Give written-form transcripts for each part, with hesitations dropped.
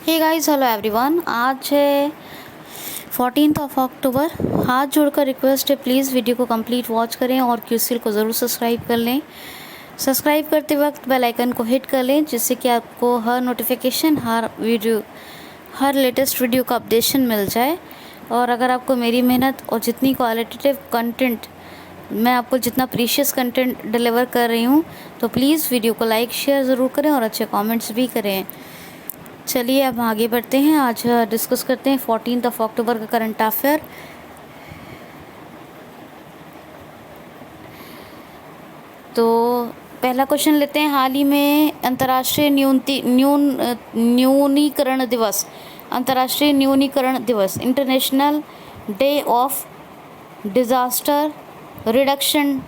Hey guys, hello everyone. आज है 14 of October. हाथ जोड़कर रिक्वेस्ट है, प्लीज़ वीडियो को कंप्लीट वॉच करें और क्यूसीएल को ज़रूर सब्सक्राइब कर लें। सब्सक्राइब करते वक्त बेल आइकन को हिट कर लें, जिससे कि आपको हर नोटिफिकेशन, हर लेटेस्ट वीडियो का अपडेशन मिल जाए। और अगर आपको मेरी मेहनत और जितनी क्वालिटेटिव कंटेंट मैं आपको जितना प्रीशियस कंटेंट डिलीवर कर रही हूँ, तो प्लीज़ वीडियो को लाइक शेयर ज़रूर करें और अच्छे कमेंट्स भी करें। चलिए अब आगे बढ़ते हैं। आज डिस्कस करते हैं 14 ऑफ अक्टूबर का करंट अफेयर। तो पहला क्वेश्चन लेते हैं। हाल ही में अंतर्राष्ट्रीय न्यूनीकरण दिवस, अंतर्राष्ट्रीय न्यूनीकरण दिवस, international day of disaster reduction,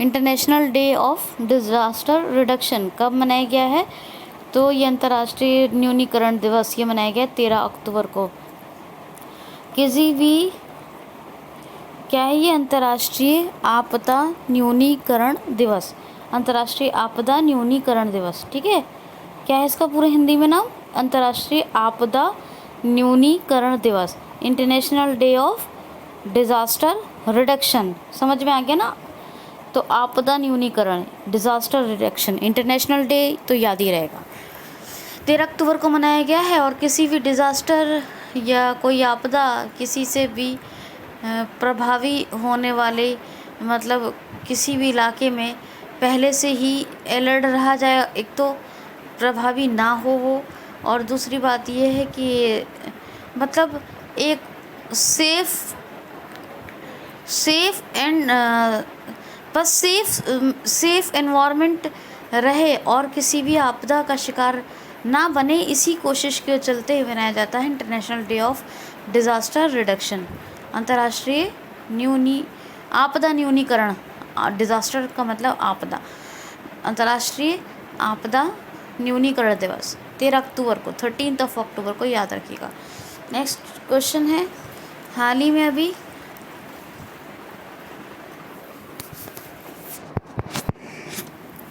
international day of disaster reduction कब मनाया गया है? तो ये अंतर्राष्ट्रीय न्यूनीकरण दिवस ये मनाया गया 13 अक्टूबर को। किसी भी क्या है ये? अंतर्राष्ट्रीय आपदा न्यूनीकरण दिवस, अंतर्राष्ट्रीय आपदा न्यूनीकरण दिवस। ठीक है, क्या है इसका पूरे हिंदी में नाम? अंतर्राष्ट्रीय आपदा न्यूनीकरण दिवस, international day of disaster reduction. समझ में आ गया ना? तो आपदा न्यूनीकरण, डिज़ास्टर रिडक्शन, इंटरनेशनल डे तो याद ही रहेगा। 13 अक्टूबर को मनाया गया है। और किसी भी डिज़ास्टर या कोई आपदा, किसी से भी प्रभावी होने वाले, मतलब किसी भी इलाके में पहले से ही अलर्ट रहा जाए। एक तो प्रभावी ना हो वो, और दूसरी बात ये है कि मतलब एक सेफ एंड बस सेफ एनवायरनमेंट रहे और किसी भी आपदा का शिकार ना बने, इसी कोशिश के चलते हुए मनाया जाता है international day of disaster reduction, अंतर्राष्ट्रीय आपदा न्यूनीकरण। डिज़ास्टर का मतलब आपदा, अंतर्राष्ट्रीय आपदा न्यूनीकरण दिवस 13 अक्टूबर को, 13 ऑफ अक्टूबर को याद रखिएगा। नेक्स्ट क्वेश्चन है। हाल ही में अभी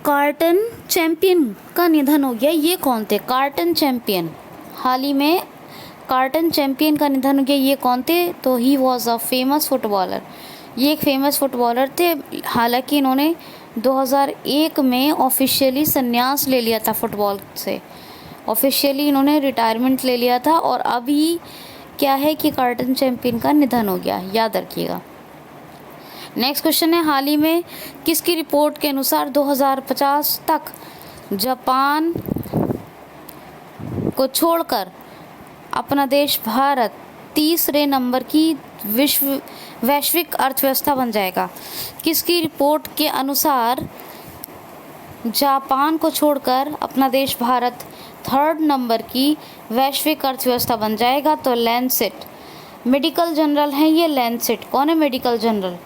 कार्टन चैंपियन का निधन हो गया। ये कौन थे? Carton champion. हाल ही में कार्टन चैंपियन का निधन हो गया। ये कौन थे? तो he was a famous footballer. ये एक फेमस फुटबॉलर थे। हालांकि इन्होंने 2001 में ऑफिशियली संन्यास ले लिया था फुटबॉल से, ऑफिशियली इन्होंने रिटायरमेंट ले लिया था। और अभी क्या है कि कार्टन चैंपियन का निधन हो गया, याद रखिएगा। नेक्स्ट क्वेश्चन है। हाल ही में किसकी रिपोर्ट के अनुसार 2050 तक जापान को छोड़कर अपना देश भारत तीसरे नंबर की वैश्विक अर्थव्यवस्था बन जाएगा? किसकी रिपोर्ट के अनुसार जापान को छोड़कर अपना देश भारत थर्ड नंबर की वैश्विक अर्थव्यवस्था बन जाएगा? तो लैंसेट मेडिकल जर्नल है ये। लैंसेट कौन है? Medical journal.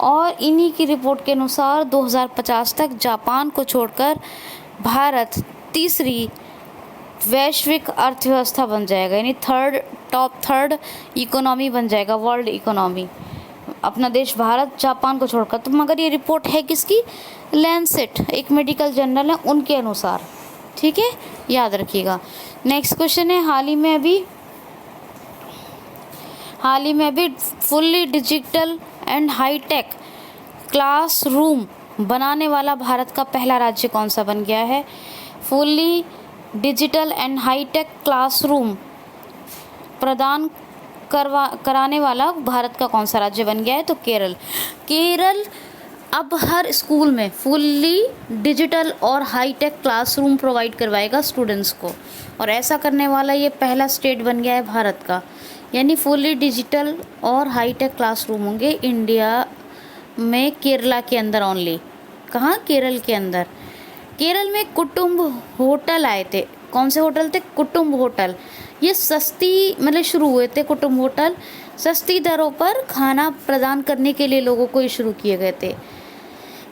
और इन्हीं की रिपोर्ट के अनुसार 2050 तक जापान को छोड़कर भारत तीसरी वैश्विक अर्थव्यवस्था बन जाएगा, यानी टॉप थर्ड इकोनॉमी बन जाएगा, वर्ल्ड इकोनॉमी, अपना देश भारत जापान को छोड़कर। तो मगर ये रिपोर्ट है किसकी? लैंसेट, एक मेडिकल जर्नल है, उनके अनुसार। ठीक है, याद रखिएगा। नेक्स्ट क्वेश्चन है। हाल ही में अभी fully digital and high tech classroom बनाने वाला भारत का पहला राज्य कौन सा बन गया है? Fully digital and high tech classroom प्रदान कराने वाला भारत का कौन सा राज्य बन गया है? तो केरल अब हर स्कूल में फुल्ली डिजिटल और हाईटेक क्लासरूम प्रोवाइड करवाएगा स्टूडेंट्स को, और ऐसा करने वाला ये पहला स्टेट बन गया है भारत का। यानी फुल्ली डिजिटल और हाईटेक क्लासरूम होंगे इंडिया में, केरला के अंदर ओनली। कहाँ? केरल के अंदर। केरल में कुटुंब होटल आए थे। कौन से होटल थे? कुटुंब होटल। ये सस्ती मतलब शुरू हुए थे कुटुंब होटल, सस्ती दरों पर खाना प्रदान करने के लिए लोगों को ये शुरू किए गए थे।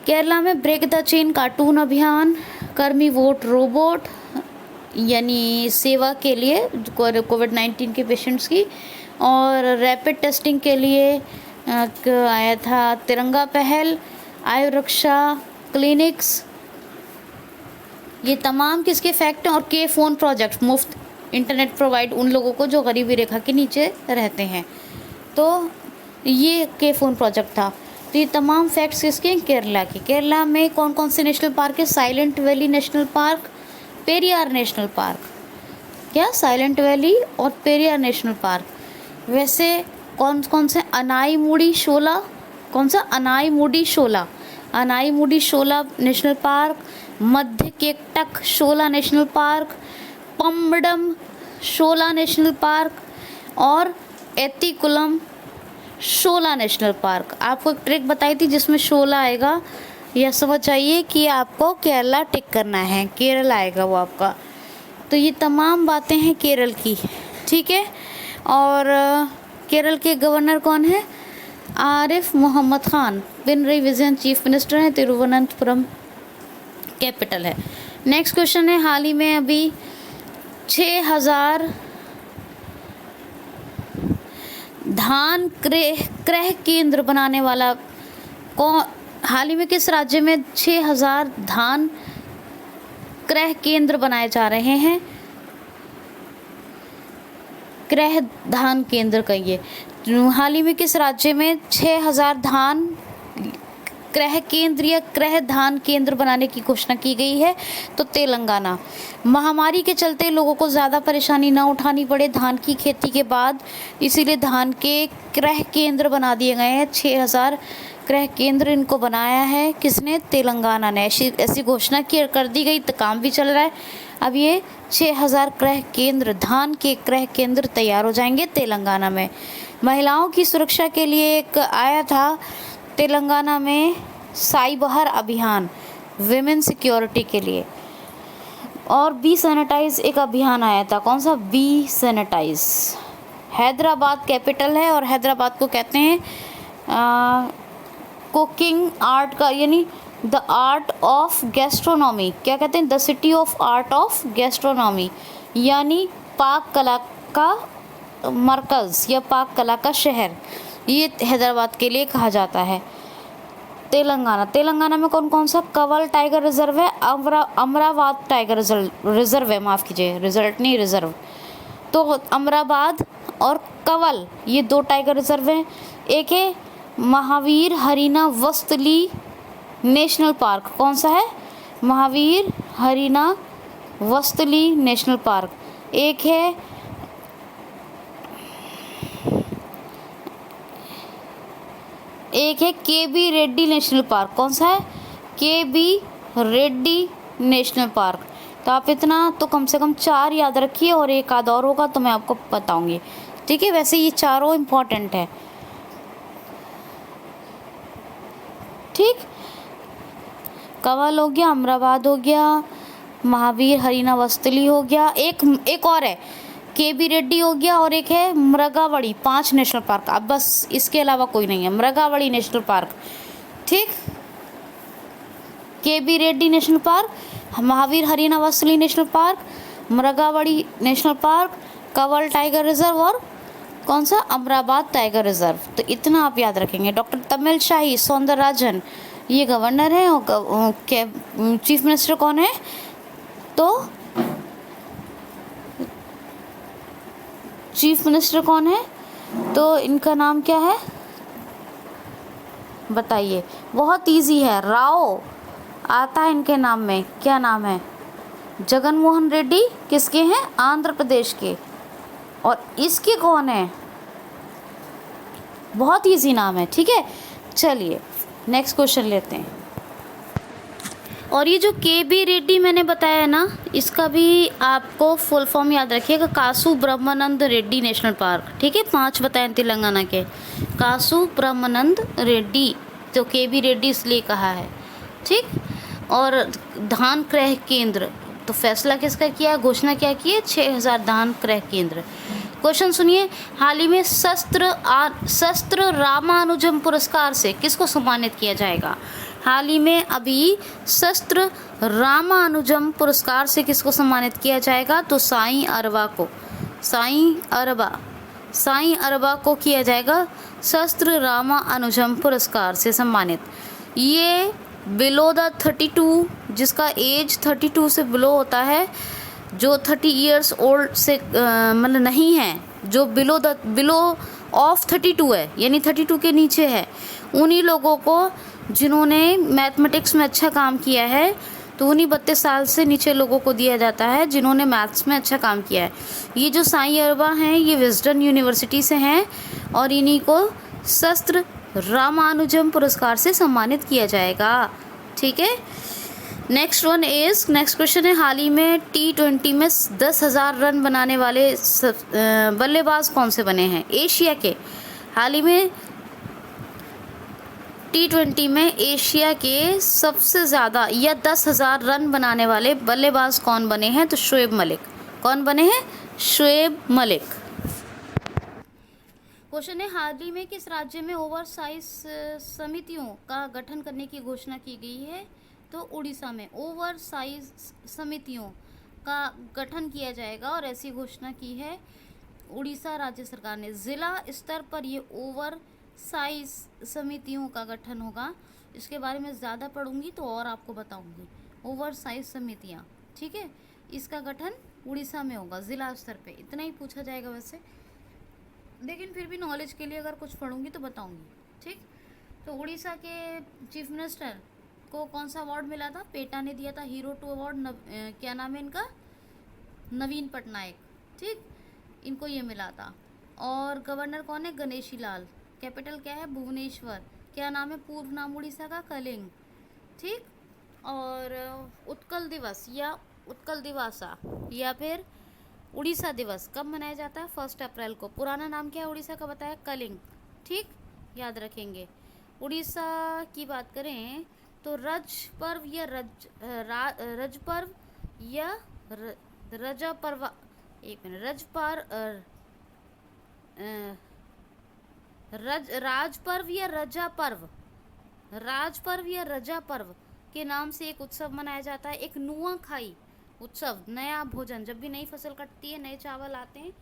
केरला में ब्रेक द चेन कार्टून अभियान, कर्मी वोट रोबोट, यानी सेवा के लिए कोविड-19 के पेशेंट्स की, और रैपिड टेस्टिंग के लिए आया था तिरंगा पहल, आयु रक्षा क्लिनिक्स, ये तमाम किसके फैक्ट हैं? और के फ़ोन प्रोजेक्ट, मुफ्त इंटरनेट प्रोवाइड उन लोगों को जो गरीबी रेखा के नीचे रहते हैं। तो ये के फ़ोन प्रोजेक्ट था। तो ये तमाम फैक्ट्स किसके हैं? केरला के। केरला में कौन कौन से नेशनल पार्क है? Silent valley national park, Periyar national park. क्या? साइलेंट वैली और पेरियार नेशनल पार्क। वैसे कौन कौन से? अनाईमुडी शोला। कौन सा? अनाईमुडी शोला। अनाईमुडी शोला नेशनल पार्क, मध्य केकटक शोला नेशनल पार्क, पम्बडम शोला नेशनल पार्क और एतिकुलम शोला नेशनल पार्क। आपको एक ट्रिक बताई थी जिसमें शोला आएगा, यह समझ जाइए कि आपको केरला टिक करना है, केरल आएगा वो आपका। तो ये तमाम बातें हैं केरल की, ठीक है। और केरल के गवर्नर कौन है? आरिफ मोहम्मद खान। पिनरई विजयन चीफ मिनिस्टर हैं। तिरुवनंतपुरम कैपिटल है। नेक्स्ट क्वेश्चन है, हाल ही में अभी 6000 धान क्रय केंद्र बनाने वाला कौन? हाल ही में किस राज्य में 6000 धान क्रय केंद्र बनाए जा रहे हैं? क्रय धान केंद्र कहिए। हाल ही में किस राज्य में 6000 धान क्रय केंद्र या क्रय धान केंद्र बनाने की घोषणा की गई है? तो तेलंगाना। महामारी के चलते लोगों को ज़्यादा परेशानी न उठानी पड़े धान की खेती के बाद, इसीलिए धान के क्रय केंद्र बना दिए गए हैं। 6000 क्रय केंद्र इनको बनाया है किसने? तेलंगाना ने। ऐसी घोषणा कर दी गई, तो काम भी चल रहा है। अब ये 6000 क्रय केंद्र, धान के क्रय केंद्र तैयार हो जाएंगे तेलंगाना में। महिलाओं की सुरक्षा के लिए एक आया था तेलंगाना में साई बहार अभियान, विमेन सिक्योरिटी के लिए। और बी सैनिटाइज एक अभियान आया था। कौन सा? B sanitise. हैदराबाद कैपिटल है और हैदराबाद को कहते हैं कुकिंग आर्ट का, यानी द आर्ट ऑफ गैस्ट्रोनॉमी। क्या कहते हैं? The city of art of gastronomy, यानी पाक कला का मरकज़ या पाक कला का शहर, ये हैदराबाद के लिए कहा जाता है। तेलंगाना में कौन कौन सा? कवल टाइगर रिजर्व है, अमरावती टाइगर रिजर्व है, माफ़ कीजिए, रिजल्ट नहीं रिजर्व। तो अमराबाद और कवल ये 2 टाइगर रिजर्व हैं। एक है महावीर हरीना वस्तली नेशनल पार्क। कौन सा है? Mahavir Harina Vanasthali national park. एक है के बी रेड्डी नेशनल पार्क। कौन सा है? के बी रेड्डी नेशनल पार्क। तो आप इतना तो कम से कम 4 याद रखिए, और एक आध और होगा तो मैं आपको बताऊंगी, ठीक है। वैसे ये चारों इम्पॉर्टेंट है, ठीक। कवल हो गया, अमराबाद हो गया, महावीर हरीना वस्तली हो गया, एक और है के बी रेड्डी हो गया, और एक है मृगावड़ी। 5 नेशनल पार्क। अब बस इसके अलावा कोई नहीं है। मृगावड़ी नेशनल पार्क, ठीक। K B Reddy national park, Mahavir Harina Vanasthali national park, Mrugavani national park, Kawal tiger reserve और कौन सा? Amrabad tiger reserve. तो इतना आप याद रखेंगे। डॉक्टर तमिलसाई सौंदरराजन ये गवर्नर है, और चीफ मिनिस्टर कौन है? तो चीफ मिनिस्टर कौन है? तो इनका नाम क्या है बताइए? बहुत इजी है, राव आता है इनके नाम में। क्या नाम है? जगन मोहन रेड्डी। किसके हैं? आंध्र प्रदेश के। और इसके कौन है? बहुत इजी नाम है, ठीक है। चलिए नेक्स्ट क्वेश्चन लेते हैं। और ये जो के बी रेड्डी मैंने बताया है ना, इसका भी आपको फुल फॉर्म याद रखिएगा, कासु ब्रह्मानंद रेड्डी नेशनल पार्क, ठीक है। 5 बताएं तेलंगाना के। कासु ब्रह्मानंद रेड्डी, तो के बी रेड्डी इसलिए कहा है, ठीक। और धान क्रय केंद्र, तो फैसला किसका किया? घोषणा क्या की है? 6000 धान क्रय केंद्र। क्वेश्चन सुनिए, हाल ही में शस्त्र रामानुजम पुरस्कार से किसको सम्मानित किया जाएगा? हाल ही में अभी शस्त्र रामानुजम पुरस्कार से किसको सम्मानित किया जाएगा? तो साईं अरबा को, साईं अरबा को किया जाएगा शस्त्र रामानुजम पुरस्कार से सम्मानित। ये बिलो द 32, जिसका एज 32 से बिलो होता है, जो 30 ईयर्स ओल्ड से मतलब नहीं है, जो बिलो ऑफ 32 है, यानी 32 के नीचे है, उन्हीं लोगों को जिन्होंने मैथमेटिक्स में अच्छा काम किया है, तो उन्हीं 32 साल से नीचे लोगों को दिया जाता है जिन्होंने मैथ्स में अच्छा काम किया है। ये जो साईं अरबा हैं ये विजडन यूनिवर्सिटी से हैं और इन्हीं को शस्त्र रामानुजम पुरस्कार से सम्मानित किया जाएगा। ठीक है, नेक्स्ट क्वेश्चन है, हाल ही में T20 में 10,000 रन बनाने वाले बल्लेबाज कौन से बने हैं? एशिया के हाल ही में T20 में एशिया के सबसे ज़्यादा या 10,000 रन बनाने वाले बल्लेबाज कौन बने हैं? तो शोएब मलिक। कौन बने हैं? शोएब मलिक। क्वेश्चन है, हाल ही में किस राज्य में ओवरसाइज समितियों का गठन करने की घोषणा की गई है? तो उड़ीसा में ओवरसाइज समितियों का गठन किया जाएगा और ऐसी घोषणा की है उड़ीसा राज्य सरकार ने। ज़िला स्तर पर ये ओवर साइज समितियों का गठन होगा। इसके बारे में ज़्यादा पढ़ूंगी तो और आपको बताऊंगी। ओवर साइज समितियाँ, ठीक है, इसका गठन उड़ीसा में होगा ज़िला स्तर पे। इतना ही पूछा जाएगा वैसे, लेकिन फिर भी नॉलेज के लिए अगर कुछ पढ़ूंगी तो बताऊंगी। ठीक, तो उड़ीसा के चीफ मिनिस्टर को कौन सा अवार्ड मिला था? पेटा ने दिया था हीरो 2 अवार्ड। क्या नाम है इनका? नवीन पटनायक। ठीक, इनको ये मिला था। और गवर्नर कौन है? गणेशी लाल। कैपिटल क्या है? भुवनेश्वर। क्या नाम है पूर्व नाम उड़ीसा का? कलिंग। ठीक, और उत्कल दिवस या उत्कल दिवासा या फिर उड़ीसा दिवस कब मनाया जाता है? 1 अप्रैल को। पुराना नाम क्या है उड़ीसा का? बताया, कलिंग। ठीक, याद रखेंगे। उड़ीसा की बात करें तो रज पर्व या रज पर्व या रजा पर्व, एक मिनट, राज पर्व या रजा पर्व, राज पर्व या रजा पर्व के नाम से एक उत्सव मनाया जाता है। एक नुआखाई उत्सव, नया भोजन, जब भी नई फसल कटती है, नए चावल आते हैं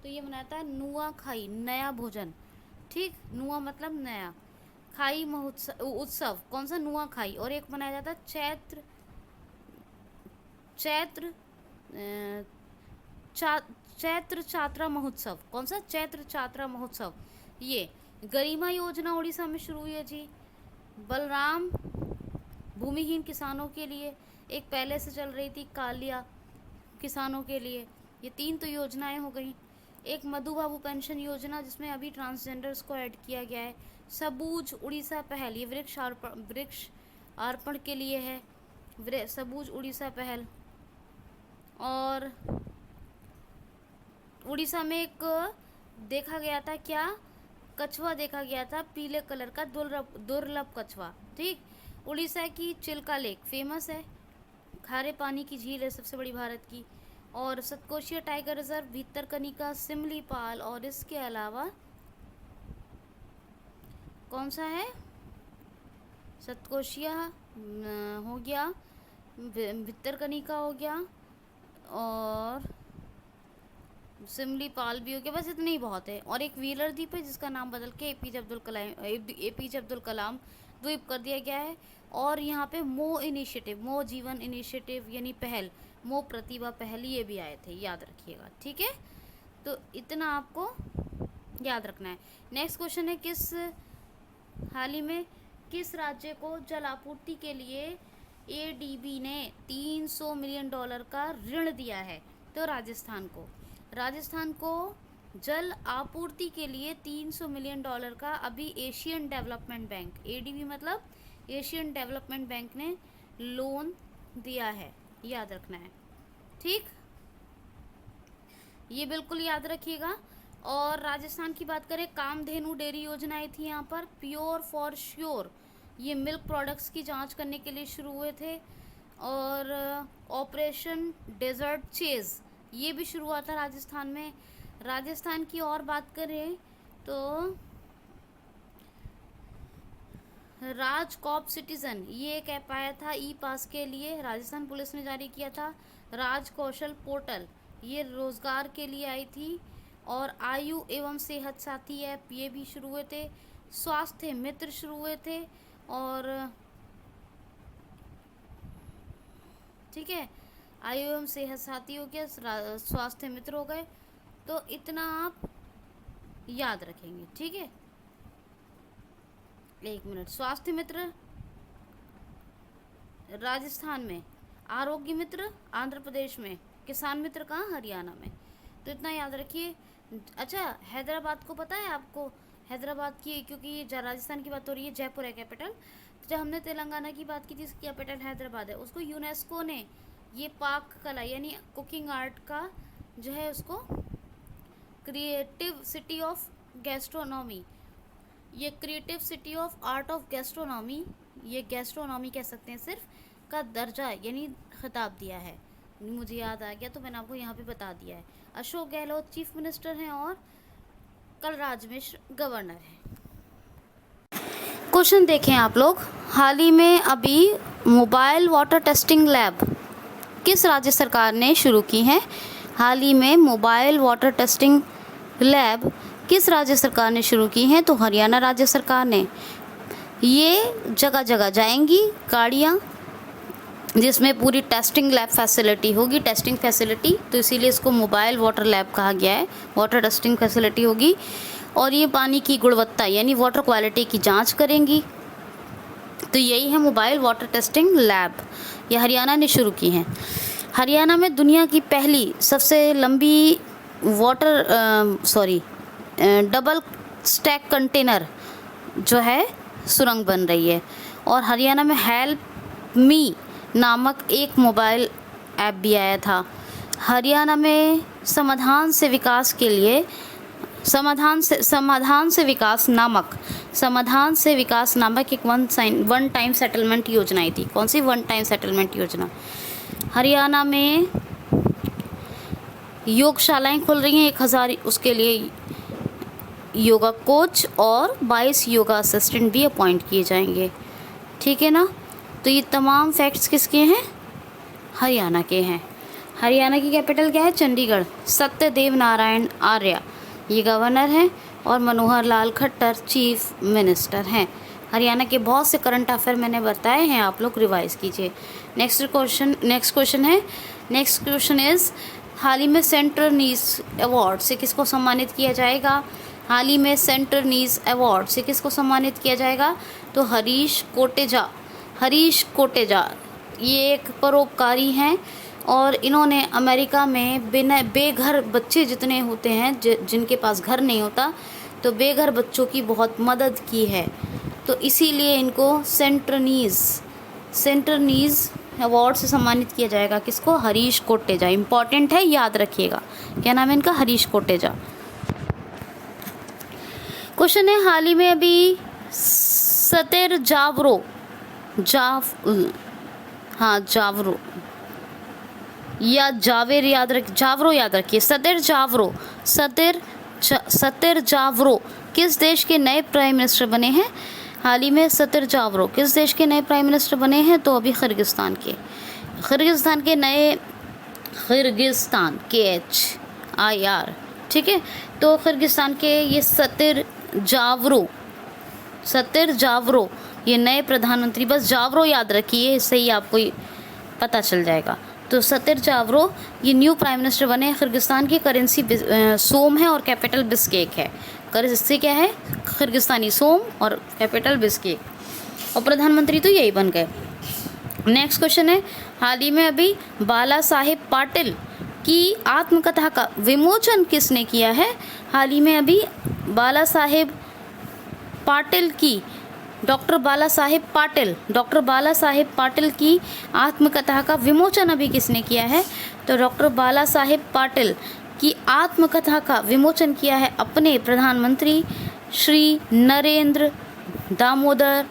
तो ये मनाता है नुआखाई, नया भोजन। ठीक, नुआ मतलब नया, खाई महोत्सव उत्सव, कौन सा? नुआखाई। और एक मनाया जाता है चैत्र छात्रा महोत्सव। कौन सा? चैत्र छात्रा महोत्सव। ये गरिमा योजना उड़ीसा में शुरू हुई है जी। बलराम भूमिहीन किसानों के लिए एक पहले से चल रही थी, कालिया किसानों के लिए। ये 3 तो योजनाएं हो गई। एक मधु बाबू पेंशन योजना जिसमें अभी ट्रांसजेंडर्स को ऐड किया गया है। सबूज उड़ीसा पहल, ये वृक्ष अर्पण के लिए है, सबूज उड़ीसा पहल। और उड़ीसा में एक देखा गया था, क्या? कछुआ देखा गया था, पीले कलर का दुर्लभ कछुआ। ठीक, उड़ीसा की चिल्का लेक फेमस है, खारे पानी की झील है, सबसे बड़ी भारत की। और सतकोशिया टाइगर रिजर्व, भितरकनिका, सिमलीपाल, और इसके अलावा कौन सा है? सतकोशिया हो गया, भितरकनिका हो गया और सिमलीपाल भी हो गया। बस इतने ही बहुत है। और एक व्हीलर द्वीप है जिसका नाम बदल के एपीजे अब्दुल कलाम द्वीप कर दिया गया है। और यहाँ पे मो इनिशिएटिव, मो जीवन इनिशिएटिव यानी पहल, मो प्रतिभा पहल, ये भी आए थे, याद रखिएगा। ठीक है, तो इतना आपको याद रखना है। नेक्स्ट क्वेश्चन है, हाल ही में किस राज्य को जल आपूर्ति के लिए एडीबी ने $300 मिलियन का ऋण दिया है? तो राजस्थान को जल आपूर्ति के लिए $300 मिलियन का अभी एशियन डेवलपमेंट बैंक, एडीबी मतलब एशियन डेवलपमेंट बैंक ने लोन दिया है, याद रखना है। ठीक, ये बिल्कुल याद रखिएगा। और राजस्थान की बात करें, कामधेनु डेयरी योजना आई थी यहाँ पर, प्योर फॉर श्योर, ये मिल्क प्रोडक्ट्स की जांच करने के लिए शुरू हुए थे। और ऑपरेशन डेजर्ट चेज, ये भी शुरू हुआ था राजस्थान में। राजस्थान की और बात करें तो राज कॉप सिटीजन, ये एक ऐप आया था ई पास के लिए, राजस्थान पुलिस ने जारी किया था। राज कौशल पोर्टल, ये रोजगार के लिए आई थी। और आयु एवं सेहत साथी ऐप, ये भी शुरू हुए थे। स्वास्थ्य मित्र शुरू हुए थे। और ठीक है, आयु एवं सेहत साथी हो गया, स्वास्थ्य मित्र हो गए। तो इतना आप याद रखेंगे, ठीक है। 1 मिनट। स्वास्थ्य मित्र राजस्थान में, आरोग्य मित्र आंध्र प्रदेश में, किसान मित्र कहाँ, हरियाणा में। तो इतना याद रखिए। अच्छा, हैदराबाद को पता है आपको? हैदराबाद की, क्योंकि ये राजस्थान की बात हो रही है, जयपुर है कैपिटल। तो जब हमने तेलंगाना की बात की थी, इसकी कैपिटल हैदराबाद है। उसको यूनेस्को ने ये पाक कला यानी कुकिंग आर्ट का जो है उसको क्रिएटिव सिटी ऑफ गैस्ट्रोनॉमी, ये creative city of art of gastronomy, ये गैस्ट्रोनॉमी कह सकते हैं सिर्फ, का दर्जा यानी खिताब दिया है। मुझे याद आ गया तो मैंने आपको यहाँ पे बता दिया है। अशोक गहलोत चीफ मिनिस्टर हैं और कलराज मिश्र गवर्नर हैं। क्वेश्चन देखें आप लोग। हाल ही में अभी मोबाइल वाटर टेस्टिंग लैब किस राज्य सरकार ने शुरू की है? हाल ही में मोबाइल वाटर टेस्टिंग लैब किस राज्य सरकार ने शुरू की हैं? तो हरियाणा राज्य सरकार ने। ये जगह जगह जाएंगी गाड़ियाँ, जिसमें पूरी टेस्टिंग लैब फैसिलिटी होगी, टेस्टिंग फैसिलिटी, तो इसीलिए इसको मोबाइल वाटर लैब कहा गया है। वाटर टेस्टिंग फैसिलिटी होगी और ये पानी की गुणवत्ता यानी वाटर क्वालिटी की जांच करेंगी। तो यही है मोबाइल वाटर टेस्टिंग लैब, ये हरियाणा ने शुरू की हैं। हरियाणा में दुनिया की पहली सबसे लंबी डबल स्टैक कंटेनर जो है सुरंग बन रही है। और हरियाणा में हेल्प मी नामक एक मोबाइल ऐप भी आया था। हरियाणा में समाधान से विकास नामक एक वन टाइम सेटलमेंट योजना आई थी। कौन सी? वन टाइम सेटलमेंट योजना। हरियाणा में योगशालाएं खुल रही हैं 1000, उसके लिए योगा कोच और 22 योगा असिस्टेंट भी अपॉइंट किए जाएंगे, ठीक है ना। तो ये तमाम फैक्ट्स किसके हैं? हरियाणा के हैं। हरियाणा की कैपिटल क्या है? चंडीगढ़। सत्यदेव नारायण आर्य ये गवर्नर हैं और मनोहर लाल खट्टर चीफ मिनिस्टर हैं। हरियाणा के बहुत से करंट अफेयर मैंने बताए हैं, आप लोग रिवाइज कीजिए। नेक्स्ट क्वेश्चन इज हाल ही में सेंट्रल नीज अवार्ड से किसको सम्मानित किया जाएगा? हाल ही में सेंट्रल नीज अवार्ड से किसको सम्मानित किया जाएगा? तो हरीश कोटेजा ये एक परोपकारी हैं और इन्होंने अमेरिका में बेघर बच्चे जितने होते हैं जिनके पास घर नहीं होता, तो बेघर बच्चों की बहुत मदद की है। तो इसीलिए इनको सेंट्रल नीज अवार्ड से सम्मानित किया जाएगा। किसको? हरीश कोटेचा। इम्पॉर्टेंट है, याद रखिएगा। क्या नाम है इनका? हरीश कोटेचा। क्वेश्चन है हाल ही में अभी सतेर जावरो या जावेर याद रखिए। सतेर जावरो किस देश के नए प्राइम मिनिस्टर बने हैं? हाल ही में सतेर जावरो किस देश के नए प्राइम मिनिस्टर बने हैं? तो अभी किर्गिस्तान KHIR, ठीक है। तो किर्गिस्तान के ये सतेर जावरो ये नए प्रधानमंत्री, बस जावरो याद रखिए, इससे ही आपको पता चल जाएगा। तो सतेर जावरो ये न्यू प्राइम मिनिस्टर बने हैं। किर्गिस्तान की करेंसी सोम है और कैपिटल बिस्केक है। करेंसी क्या है? किर्गिस्तानी सोम और कैपिटल बिस्केक, और प्रधानमंत्री तो यही बन गए। नेक्स्ट क्वेश्चन है हाल ही में अभी बाला साहेब पाटिल की आत्मकथा का विमोचन किसने किया है? हाल ही में अभी बाला साहेब पाटिल की डॉक्टर बाला साहेब पाटिल की आत्मकथा का विमोचन अभी किसने किया है? तो डॉक्टर बाला साहेब पाटिल की आत्मकथा का विमोचन किया है अपने प्रधानमंत्री श्री नरेंद्र दामोदर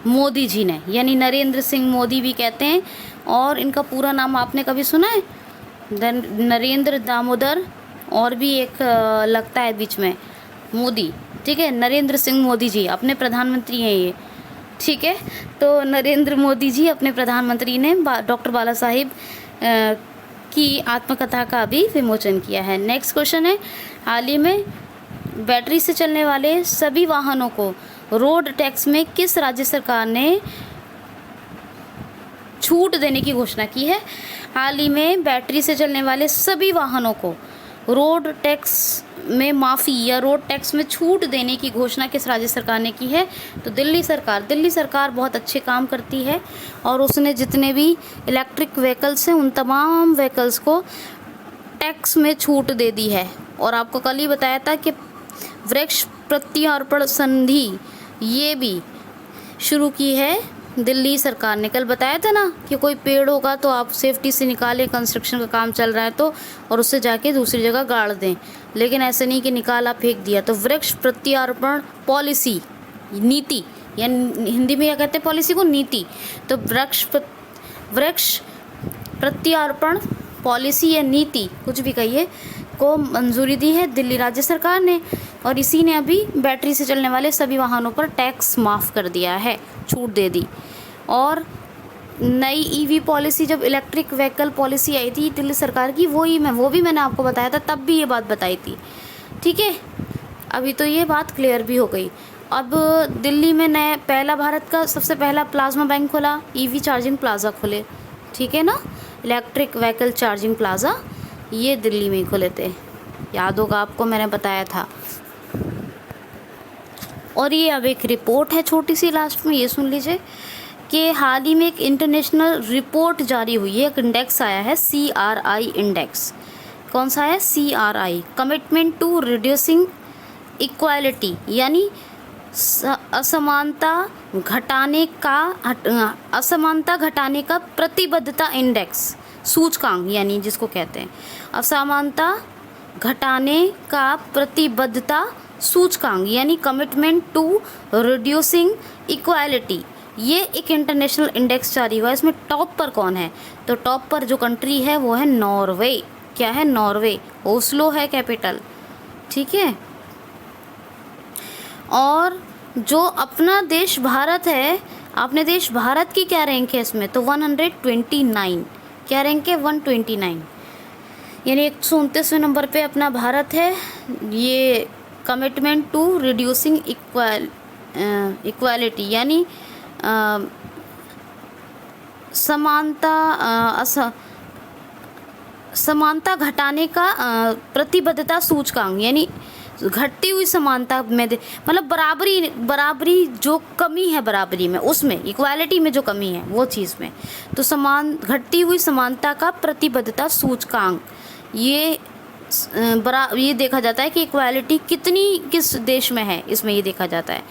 मोदी जी ने, यानी नरेंद्र सिंह मोदी भी कहते हैं। और इनका पूरा नाम आपने कभी सुना है? नरेंद्र दामोदर, और भी एक लगता है बीच में मोदी, ठीक है। नरेंद्र सिंह मोदी जी अपने प्रधानमंत्री हैं ये, ठीक है। तो नरेंद्र मोदी जी अपने प्रधानमंत्री ने डॉक्टर बाला साहेब की आत्मकथा का भी विमोचन किया है। नेक्स्ट क्वेश्चन है हाल ही में बैटरी से चलने वाले सभी वाहनों को रोड टैक्स में किस राज्य सरकार ने छूट देने की घोषणा की है। हाल ही में बैटरी से चलने वाले सभी वाहनों को रोड टैक्स में माफ़ी या रोड टैक्स में छूट देने की घोषणा किस राज्य सरकार ने की है? तो दिल्ली सरकार। दिल्ली सरकार बहुत अच्छे काम करती है और उसने जितने भी इलेक्ट्रिक व्हीकल्स हैं उन तमाम व्हीकल्स को टैक्स में छूट दे दी है। और आपको कल ही बताया था कि वृक्ष प्रत्यारोपण संधि ये भी शुरू की है दिल्ली सरकार ने। कल बताया था ना कि कोई पेड़ होगा तो आप सेफ्टी से निकालें, कंस्ट्रक्शन का काम चल रहा है तो, और उससे जाके दूसरी जगह गाड़ दें। लेकिन ऐसे नहीं कि निकाला फेंक दिया। तो वृक्ष प्रत्यारोपण पॉलिसी नीति, या हिंदी में क्या कहते हैं पॉलिसी को? नीति। तो वृक्ष प्रत्यारोपण पॉलिसी या नीति, कुछ भी कहिए, को मंजूरी दी है दिल्ली राज्य सरकार ने। और इसी ने अभी बैटरी से चलने वाले सभी वाहनों पर टैक्स माफ़ कर दिया है, छूट दे दी। और नई ईवी पॉलिसी, जब इलेक्ट्रिक व्हीकल पॉलिसी आई थी दिल्ली सरकार की, वो भी मैंने आपको बताया था, तब भी ये बात बताई थी। ठीक है, अभी तो ये बात क्लियर भी हो गई। अब दिल्ली में भारत का सबसे पहला प्लाज्मा बैंक खुला, ईवी चार्जिंग प्लाजा खुले। ठीक है ना, इलेक्ट्रिक व्हीकल चार्जिंग प्लाजा ये दिल्ली में खुले थे, याद होगा आपको, मैंने बताया था। और ये अब एक रिपोर्ट है छोटी सी, लास्ट में ये सुन लीजिए कि हाल ही में एक इंटरनेशनल रिपोर्ट जारी हुई है, एक इंडेक्स आया है, CRI इंडेक्स। कौन सा है? CRI, commitment to reducing equality, यानी असमानता घटाने का प्रतिबद्धता इंडेक्स, सूचकांक, यानी जिसको कहते हैं असमानता घटाने का प्रतिबद्धता सूचकांक, यानी कमिटमेंट टू रिड्यूसिंग इक्वालिटी। ये एक इंटरनेशनल इंडेक्स जारी हुआ है। इसमें टॉप पर कौन है? तो टॉप पर जो कंट्री है वो है नॉर्वे। क्या है? नॉर्वे। ओस्लो है कैपिटल। ठीक है, और जो अपना देश भारत है, अपने देश भारत की क्या रैंक है इसमें? तो 129। क्या रैंक है? 129, यानी 129वें नंबर पे अपना भारत है। ये कमिटमेंट टू रिड्यूसिंग इक्वालिटी, यानी समानता घटाने का प्रतिबद्धता सूचकांक, यानी घटती हुई समानता में, मतलब बराबरी जो कमी है बराबरी में, उसमें इक्वालिटी में जो कमी है वो चीज़ में, तो घटती हुई समानता का प्रतिबद्धता सूचकांक, ये देखा जाता है कि इक्वालिटी किस देश में है, इसमें ये देखा जाता है।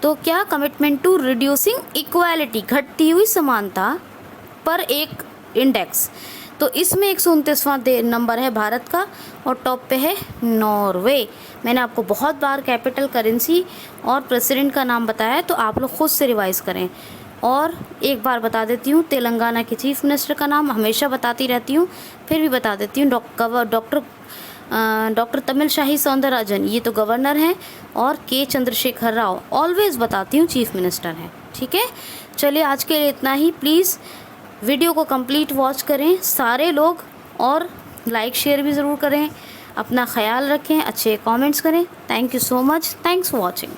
तो क्या? कमिटमेंट टू रिड्यूसिंग इक्वालिटी, घटती हुई समानता पर एक इंडेक्स। तो इसमें 129वां नंबर है भारत का और टॉप पे है नॉर्वे। मैंने आपको बहुत बार कैपिटल, करेंसी और प्रेसिडेंट का नाम बताया है, तो आप लोग खुद से रिवाइज़ करें। और एक बार बता देती हूँ, तेलंगाना के चीफ मिनिस्टर का नाम हमेशा बताती रहती हूँ, फिर भी बता देती हूँ, डॉक्टर तमिलसाई सौंदरराजन, ये तो गवर्नर हैं, और के चंद्रशेखर राव, ऑलवेज़ बताती हूँ, चीफ मिनिस्टर हैं। ठीक है, चलिए आज के लिए इतना ही। प्लीज़ वीडियो को कंप्लीट वॉच करें सारे लोग, और लाइक शेयर भी ज़रूर करें। अपना ख्याल रखें, अच्छे कमेंट्स करें। Thank you so much, thanks for watching.